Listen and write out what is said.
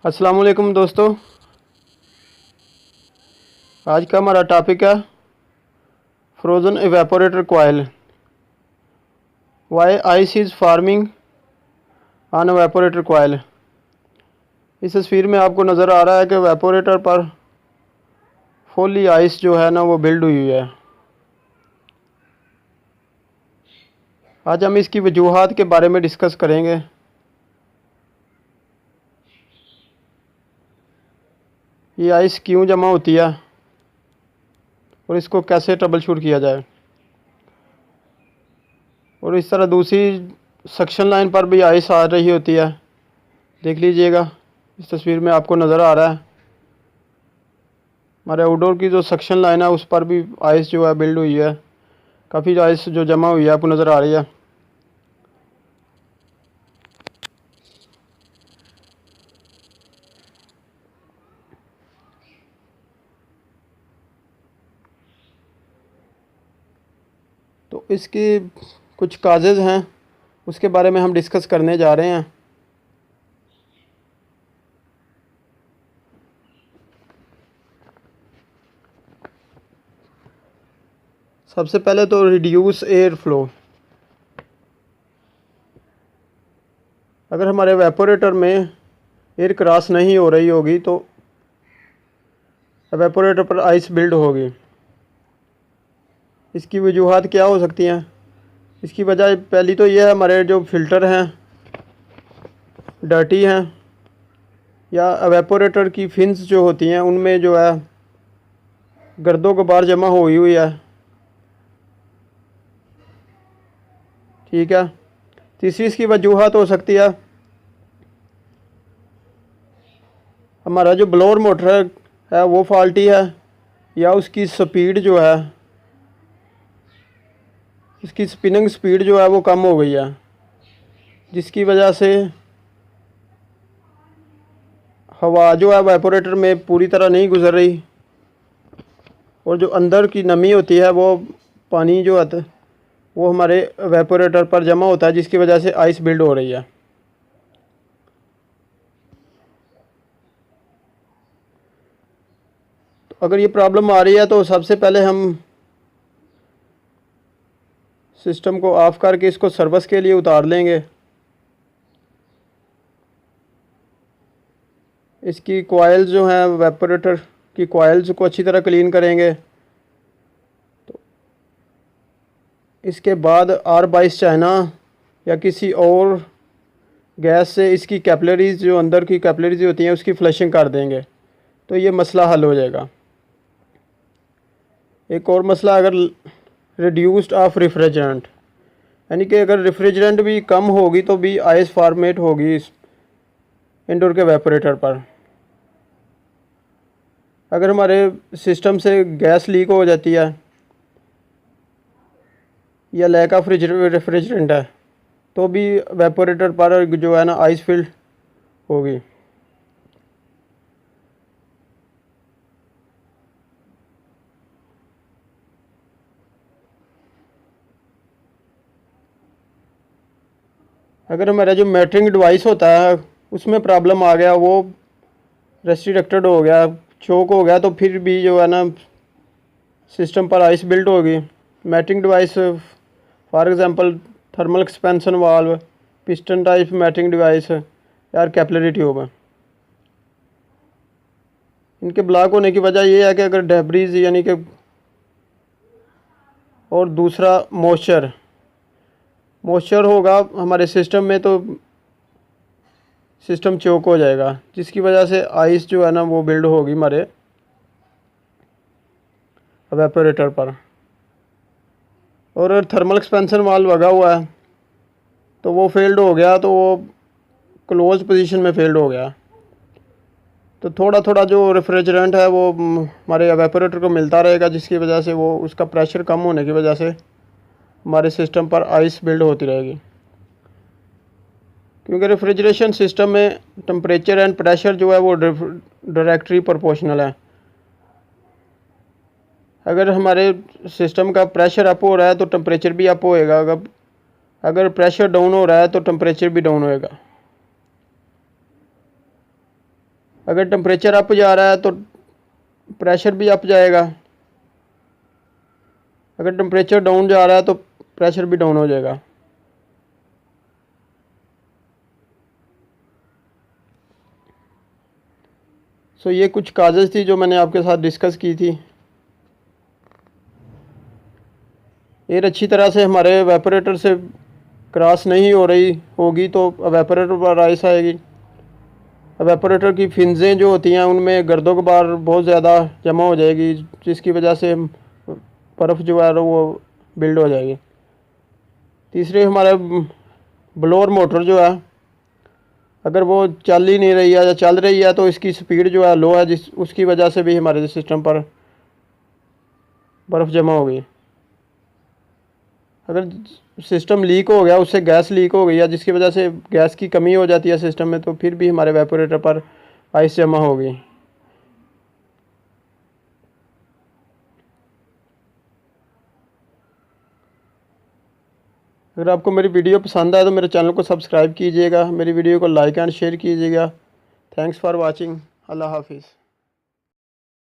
अस्सलाम वालेकुम दोस्तों। आज का हमारा टॉपिक है frozen evaporator coil, why ice is forming on evaporator coil. इस तस्वीर में आपको नज़र आ रहा है कि एवेपोरेटर पर फुल्ली आइस जो है ना वो बिल्ड हुई है। आज हम इसकी वजूहात के बारे में डिस्कस करेंगे। ये आइस क्यों जमा होती है और इसको कैसे ट्रबल शूट किया जाए। और इस तरह दूसरी सक्शन लाइन पर भी आइस आ रही होती है, देख लीजिएगा इस तस्वीर में आपको नज़र आ रहा है। हमारे आउटडोर की जो सक्शन लाइन है उस पर भी आइस जो है बिल्ड हुई है, काफ़ी आइस जो जमा हुई है आपको नज़र आ रही है। तो इसकी कुछ काजेज़ हैं, उसके बारे में हम डिस्कस करने जा रहे हैं। सबसे पहले तो रिड्यूस एयर फ्लो। अगर हमारे एवेपोरेटर में एयर क्रॉस नहीं हो रही होगी तो एवेपोरेटर पर आइस बिल्ड होगी। इसकी वजूहात क्या हो सकती हैं? इसकी वजह पहली तो यह है, हमारे जो फ़िल्टर हैं डर्टी हैं, या एवेपोरेटर की फिन्स जो होती हैं उनमें जो है गर्दो गुबार जमा हुई है। ठीक है। तीसरी इसकी वजूहात हो सकती है, हमारा जो ब्लोअर मोटर है वो फॉल्टी है, या उसकी स्पीड जो है, इसकी स्पिनिंग स्पीड जो है वो कम हो गई है, जिसकी वजह से हवा जो है एवेपोरेटर में पूरी तरह नहीं गुजर रही, और जो अंदर की नमी होती है वो पानी जो है वो हमारे एवेपोरेटर पर जमा होता है, जिसकी वजह से आइस बिल्ड हो रही है। तो अगर ये प्रॉब्लम आ रही है तो सबसे पहले हम सिस्टम को ऑफ़ करके इसको सर्विस के लिए उतार लेंगे। इसकी कॉइल्स जो हैं एवेपोरेटर की कॉइल्स को अच्छी तरह क्लीन करेंगे। तो इसके बाद R22 चाइना या किसी और गैस से इसकी कैपिलरीज जो अंदर की कैपिलरीज होती हैं उसकी फ्लशिंग कर देंगे, तो ये मसला हल हो जाएगा। एक और मसला, अगर रिड्यूस्ड ऑफ रेफ्रिजरेंट, यानी कि अगर रेफ्रिजरेंट भी कम होगी तो भी आइस फॉर्मेट होगी इस इंडोर के एवेपोरेटर पर। अगर हमारे सिस्टम से गैस लीक हो जाती है या लैक ऑफ रेफ्रिजरेंट है तो भी एवेपोरेटर पर जो है ना आइस फिल्ड होगी। अगर हमारा जो मेटरिंग डिवाइस होता है उसमें प्रॉब्लम आ गया, वो रेस्ट्रिक्टेड हो गया, चोक हो गया, तो फिर भी जो है ना सिस्टम पर आइस बिल्ड होगी। Metering device for example thermal expansion valve, piston type metering device या कैपिलरी ट्यूब है। इनके ब्लॉक होने की वजह यह है कि अगर डेब्रीज यानी कि, और दूसरा मॉइस्चर होगा हमारे सिस्टम में तो सिस्टम चोक हो जाएगा, जिसकी वजह से आइस जो है ना वो बिल्ड होगी हमारे एवेपोरेटर पर। और थर्मल एक्सपेंशन वाल्व लगा हुआ है तो वो फेल्ड हो गया, तो वो क्लोज पोजीशन में फेल्ड हो गया, तो थोड़ा थोड़ा जो रेफ्रिजरेंट है वो हमारे एवेपोरेटर को मिलता रहेगा, जिसकी वजह से वो उसका प्रेशर कम होने की वजह से हमारे सिस्टम पर आइस बिल्ड होती रहेगी। क्योंकि रेफ्रिजरेशन सिस्टम में टेम्परेचर एंड प्रेशर जो है वो डायरेक्टली प्रोपोर्शनल है। अगर हमारे सिस्टम का प्रेशर अप हो रहा है तो टेम्परेचर भी अप होएगा, अगर प्रेशर डाउन हो रहा है तो टेम्परेचर भी डाउन होएगा। अगर टेम्परेचर अप जा रहा है तो प्रेशर भी अप जाएगा, अगर टेम्परेचर डाउन जा रहा है तो प्रेशर भी डाउन हो जाएगा। सो ये कुछ काजेज़ थी जो मैंने आपके साथ डिस्कस की थी। एयर अच्छी तरह से हमारे एवेपोरेटर से क्रॉस नहीं हो रही होगी तो एवेपोरेटर पर आइस आएगी। एवेपोरेटर की फिंजें जो होती हैं उनमें गर्दो गुबार बहुत ज़्यादा जमा हो जाएगी, जिसकी वजह से बर्फ़ जो है वो बिल्ड हो जाएगी। तीसरे हमारा ब्लोअर मोटर जो है, अगर वो चल ही नहीं रही है या चल रही है तो इसकी स्पीड जो है लो है, जिस उसकी वजह से भी हमारे सिस्टम पर बर्फ़ जमा हो गई। अगर सिस्टम लीक हो गया, उससे गैस लीक हो गई है जिसकी वजह से गैस की कमी हो जाती है सिस्टम में, तो फिर भी हमारे एवेपोरेटर पर आइस जमा हो गई। अगर आपको मेरी वीडियो पसंद आए तो मेरे चैनल को सब्सक्राइब कीजिएगा, मेरी वीडियो को लाइक एंड शेयर कीजिएगा। Thanks for watching. अल्लाह हाफिज़।